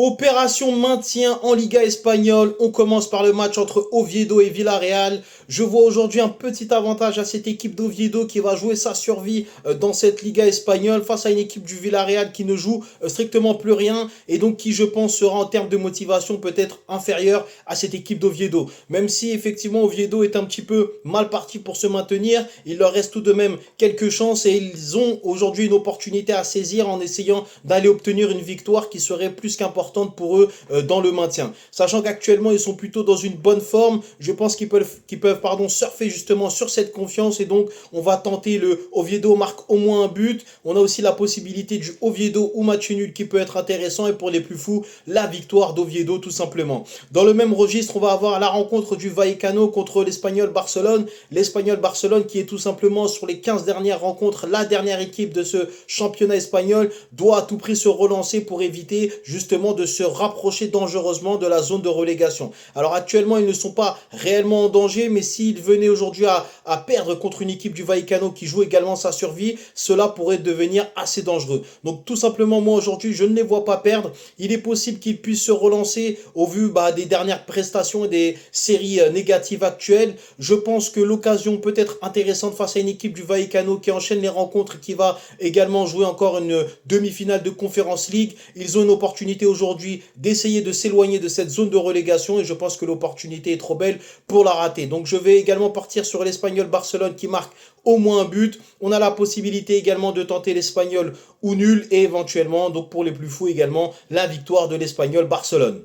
Opération maintien en Liga espagnole. On commence par le match entre Oviedo et Villarreal. Je vois aujourd'hui un petit avantage à cette équipe d'Oviedo qui va jouer sa survie dans cette Liga espagnole face à une équipe du Villarreal qui ne joue strictement plus rien et donc qui, je pense, sera en termes de motivation peut-être inférieure à cette équipe d'Oviedo. Même si effectivement Oviedo est un petit peu mal parti pour se maintenir, il leur reste tout de même quelques chances et ils ont aujourd'hui une opportunité à saisir en essayant d'aller obtenir une victoire qui serait plus qu'importante pour eux dans le maintien. Sachant qu'actuellement ils sont plutôt dans une bonne forme, je pense qu'ils peuvent surfer justement sur cette confiance et donc on va tenter le Oviedo marque au moins un but. On a aussi la possibilité du Oviedo ou match nul qui peut être intéressant et pour les plus fous, la victoire d'Oviedo tout simplement. Dans le même registre, on va avoir la rencontre du Vallecano contre l'Espagnol Barcelone. L'Espagnol Barcelone qui est tout simplement sur les 15 dernières rencontres la dernière équipe de ce championnat espagnol doit à tout prix se relancer pour éviter justement de se rapprocher dangereusement de la zone de relégation. Alors actuellement, ils ne sont pas réellement en danger, mais s'ils venaient aujourd'hui à perdre contre une équipe du Vallecano qui joue également sa survie, cela pourrait devenir assez dangereux. Donc tout simplement, moi aujourd'hui, je ne les vois pas perdre. Il est possible qu'ils puissent se relancer au vu des dernières prestations et des séries négatives actuelles. Je pense que l'occasion peut être intéressante face à une équipe du Vallecano qui enchaîne les rencontres et qui va également jouer encore une demi-finale de Conference League. Ils ont une opportunité aujourd'hui d'essayer de s'éloigner de cette zone de relégation et je pense que l'opportunité est trop belle pour la rater. Donc je vais également partir sur l'Espagnol Barcelone qui marque au moins un but. On a la possibilité également de tenter l'Espagnol ou nul et éventuellement, donc pour les plus fous également, la victoire de l'Espagnol Barcelone.